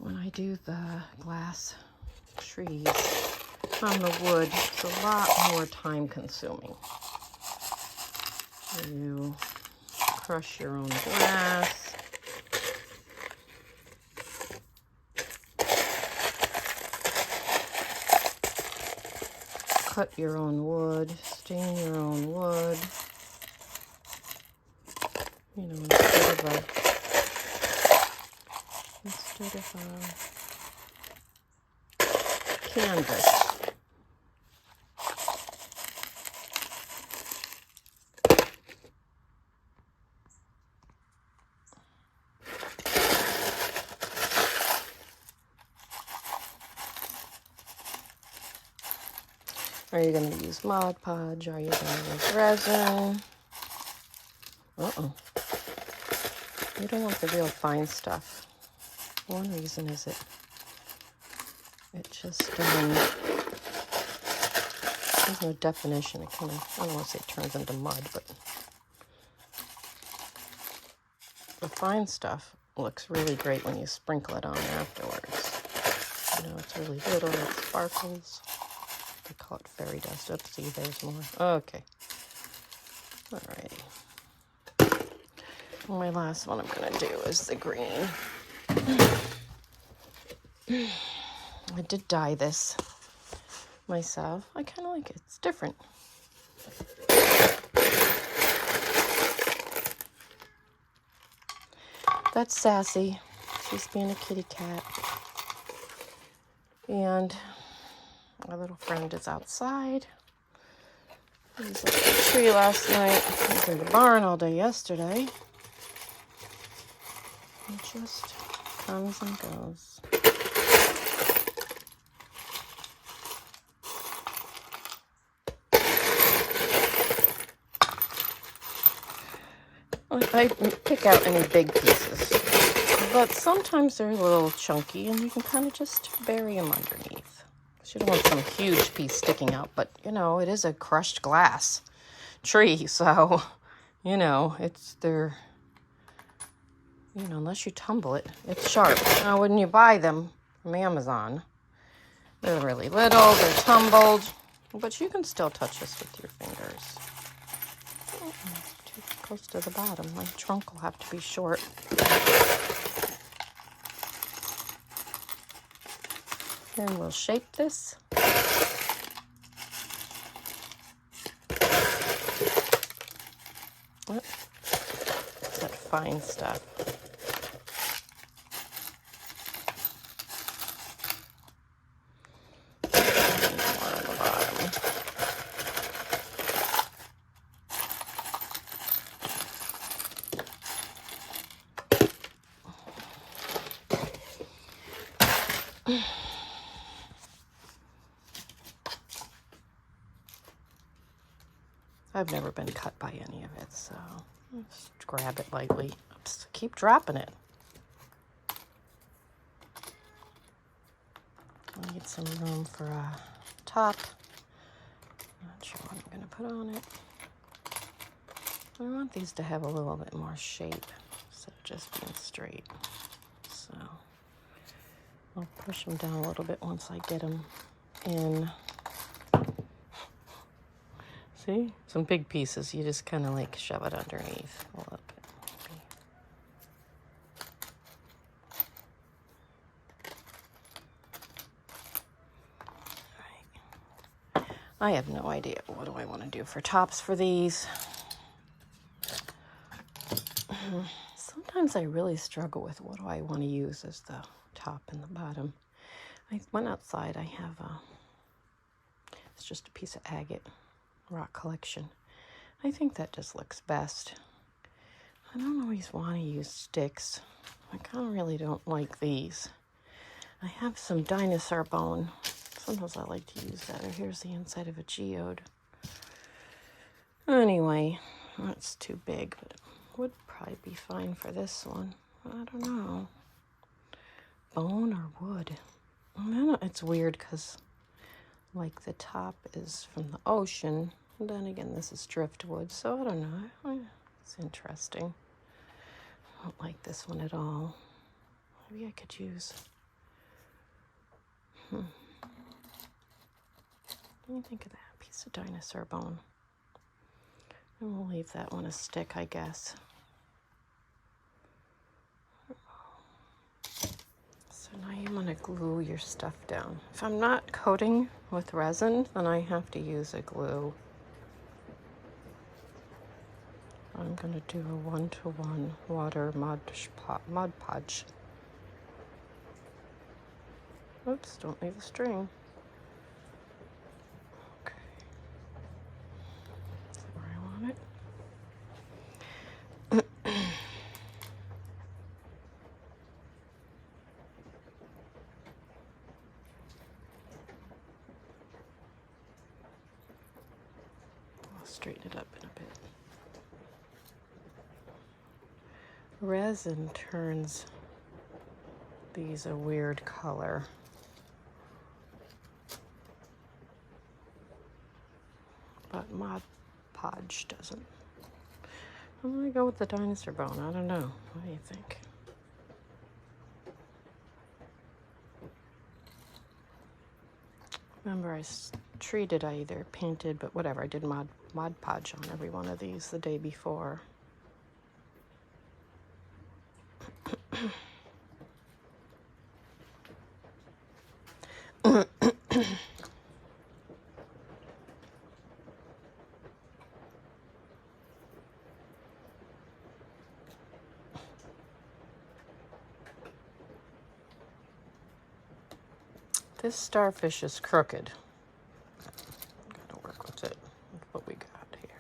when I do the glass trees on the wood, it's a lot more time consuming. You crush your own glass. Cut your own wood, stain your own wood. You know, instead of a canvas. Are you going to use Mod Podge? Are you going to use resin? Uh-oh. You don't want the real fine stuff. One reason is it just, there's no definition. It kind of, I don't want to say turns into mud, but the fine stuff looks really great when you sprinkle it on afterwards. You know, it's really little, it sparkles. They call it fairy dust. Oops, see, there's more. Okay. Alrighty. My last one I'm going to do is the green. I did dye this myself. I kind of like it. It's different. That's Sassy. She's being a kitty cat. And my little friend is outside. He was at the tree last night. He was in the barn all day yesterday. He just comes and goes. I pick out any big pieces, but sometimes they're a little chunky and you can kind of just bury them underneath. You don't want some huge piece sticking out, but you know, it is a crushed glass tree, so you know, unless you tumble it, it's sharp. Now, when you buy them from Amazon, they're really little, they're tumbled, but you can still touch this with your fingers. Too close to the bottom. My trunk will have to be short. Then we'll shape this. What? It's that fine stuff. I've never been cut by any of it, so just grab it lightly. Oops, keep dropping it. I need some room for a top. Not sure what I'm going to put on it. I want these to have a little bit more shape instead of just being straight. So I'll push them down a little bit once I get them in. See? Some big pieces, you just kind of like shove it underneath a little bit. All right. I have no idea what do I want to do for tops for these. Sometimes I really struggle with what do I want to use as the top and the bottom. I went outside, I have it's just a piece of agate rock collection. I think that just looks best. I don't always want to use sticks. I kind of really don't like these. I have some dinosaur bone. Sometimes I like to use that. Or here's the inside of a geode. Anyway, that's too big, but it would probably be fine for this one. I don't know. Bone or wood? It's weird because like the top is from the ocean. And then again, this is driftwood, so I don't know. It's interesting. I don't like this one at all. Maybe I could use What do you think of that piece of dinosaur bone? And we'll leave that one a stick, I guess. So now you want to glue your stuff down. If I'm not coating with resin, then I have to use a glue. I'm going to do a 1-to-1 water Mod Podge. Oops, don't leave the string. Okay. That's where I want it. I'll straighten it up in a bit. Resin turns these a weird color. But Mod Podge doesn't. I'm gonna go with the dinosaur bone. I don't know. What do you think? Remember, I treated, I either painted, but whatever, I did Mod Podge on every one of these the day before. This starfish is crooked. Gotta work with it, with what we got here.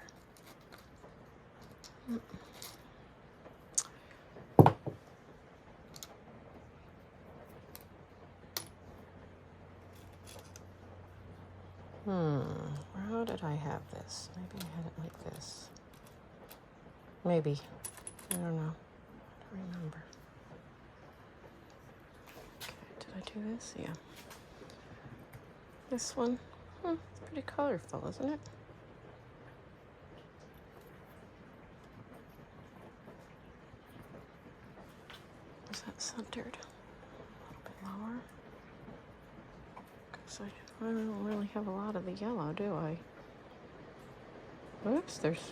How did I have this? Maybe I had it like this. Maybe. I don't know. I don't remember. Okay, did I do this? Yeah. This one, it's pretty colorful, isn't it? Is that centered? A little bit lower. Because I don't really have a lot of the yellow, do I? Oops, there's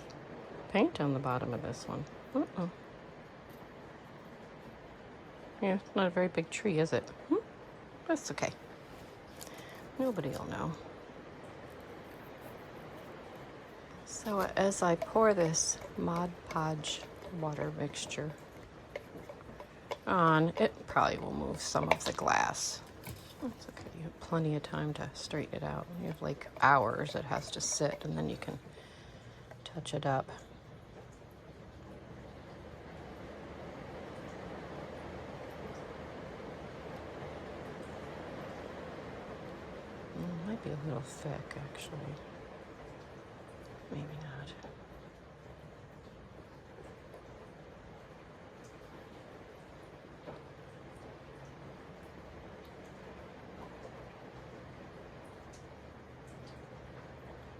paint on the bottom of this one. Uh-oh. Yeah, it's not a very big tree, is it? That's okay. Nobody will know. So as I pour this Mod Podge water mixture on, it probably will move some of the glass. That's okay. You have plenty of time to straighten it out. You have like hours it has to sit, and then you can touch it up. It might be a little thick, actually. Maybe not.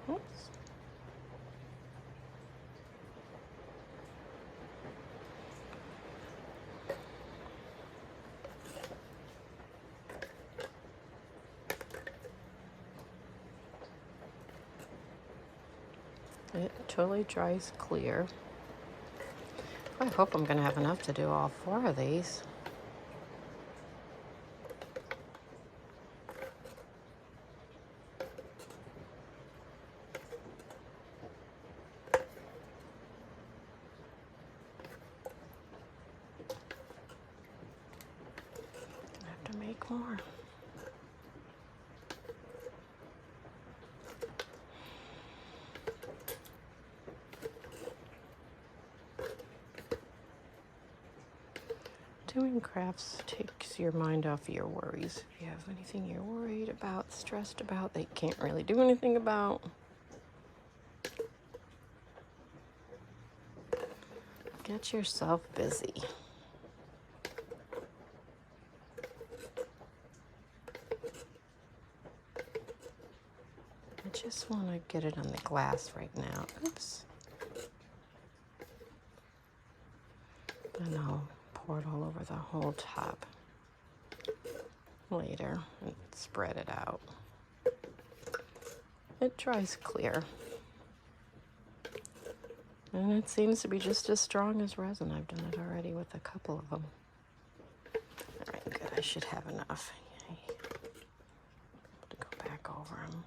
Oops. It totally dries clear. I hope I'm going to have enough to do all 4 of these. I have to make more. Doing crafts takes your mind off your worries. If you have anything you're worried about, stressed about, that you can't really do anything about, get yourself busy. I just want to get it on the glass right now. Oops. And I'll pour it all over the whole top. later and spread it out. It dries clear. And it seems to be just as strong as resin. I've done it already with a couple of them. All right, good. I should have enough. Yay. To go back over them.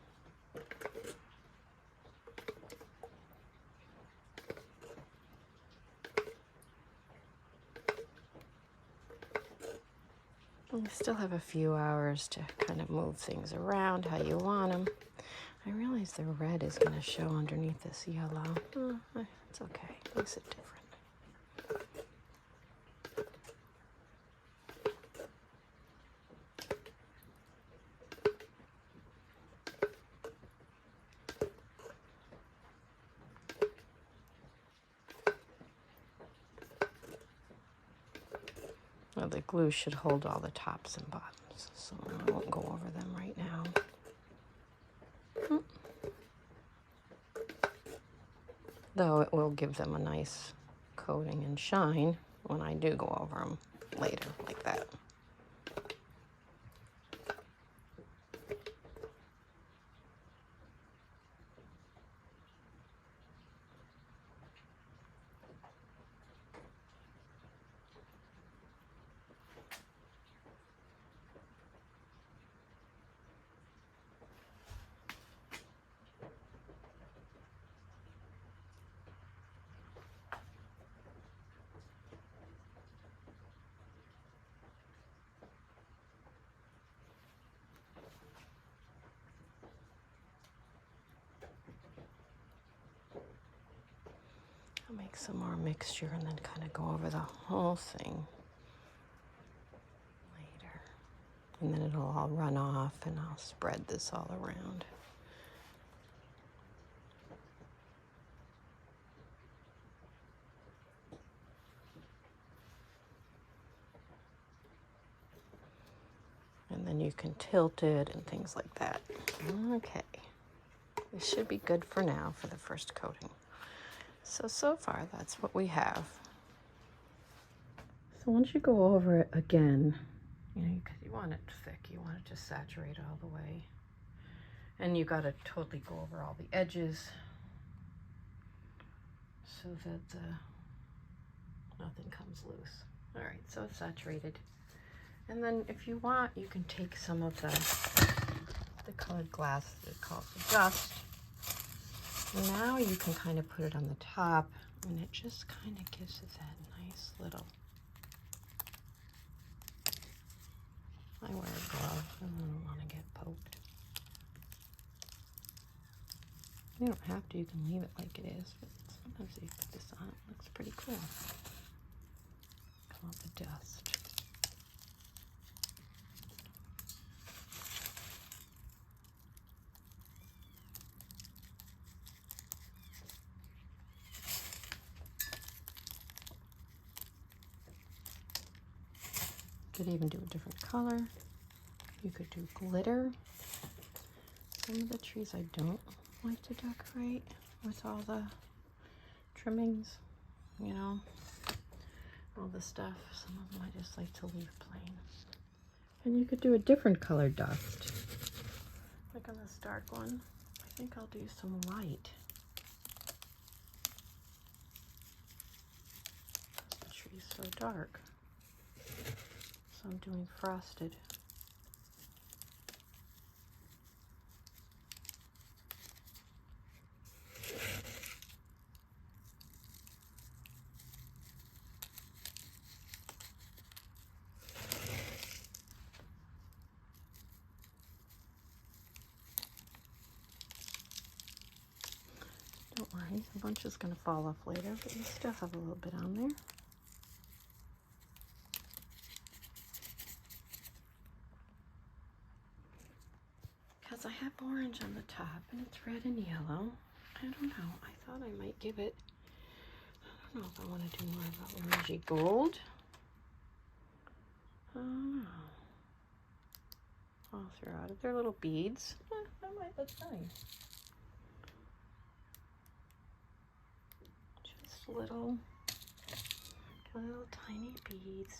You still have a few hours to kind of move things around how you want them. I realize the red is going to show underneath this yellow. Oh, it's okay. Makes it different. Well, the glue should hold all the tops and bottoms, so I won't go over them right now. Though it will give them a nice coating and shine when I do go over them later, like that. I'll make some more mixture and then kind of go over the whole thing later. And then it'll all run off and I'll spread this all around. And then you can tilt it and things like that. Okay. This should be good for now for the first coating. So far, that's what we have. So once you go over it again, because you want it thick, you want it to saturate all the way. And you got to totally go over all the edges so that nothing comes loose. All right, so it's saturated. And then if you want, you can take some of the colored glass that calls the dust. Now you can kind of put it on the top, and it just kind of gives it that nice little. I wear a glove. I don't want to get poked. You don't have to. You can leave it like it is. But sometimes you put this on. It looks pretty cool. Come out the dust. Could even do a different color. You could do glitter. Some of the trees I don't like to decorate with all the trimmings, all the stuff. Some of them I just like to leave plain. And you could do a different color dust. Like on this dark one, I think I'll do some light. The tree's so dark. So I'm doing frosted. Don't worry, a bunch is going to fall off later, but you still have a little bit on there. Because I have orange on the top and it's red and yellow. I don't know. I thought I might give it, I don't know if I want to do more of an orangey gold. I don't know. All throughout it. They're little beads. That might look nice. Just little tiny beads.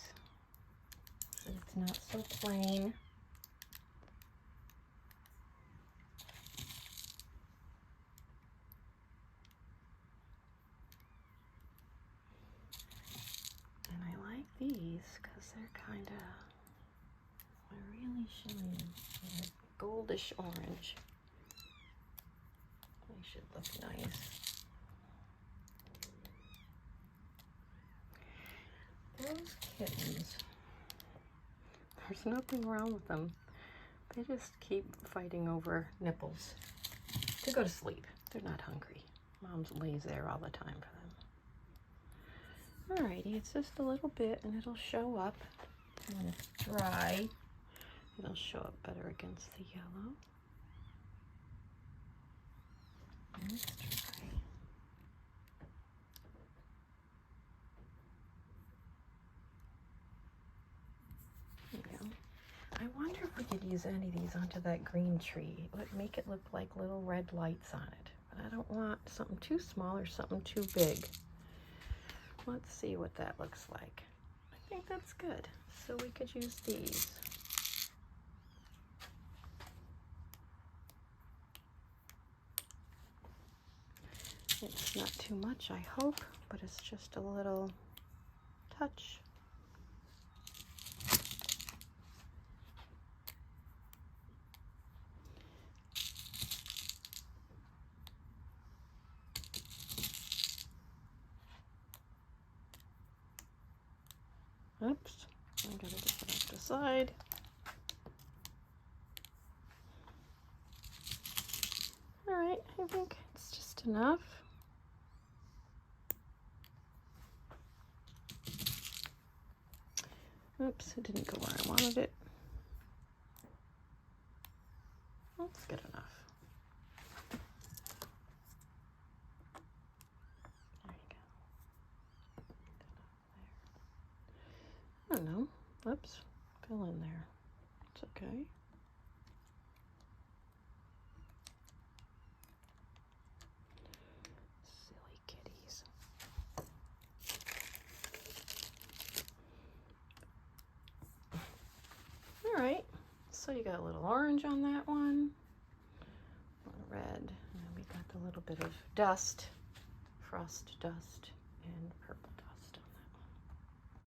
So it's not so plain. shine. Yeah, goldish orange. They should look nice. Those kittens, there's nothing wrong with them. They just keep fighting over nipples to go to sleep. They're not hungry. Mom's lays there all the time for them. Alrighty, it's just a little bit and it'll show up. When it's dry, it'll show up better against the yellow. And it's dry. There we go. I wonder if we could use any of these onto that green tree. It would make it look like little red lights on it. But I don't want something too small or something too big. Let's see what that looks like. I think that's good. So we could use these. It's not too much, I hope, but it's just a little touch. Oops, I gotta get that off the side. All right, I think it's just enough. Oops, it didn't go where I wanted it. That's good enough. There you go. I don't know. Oops, fell in there. It's okay. Silly kitties. All right, so you got a little orange on that one, a little red, and then we got the little bit of dust, frost dust, and purple.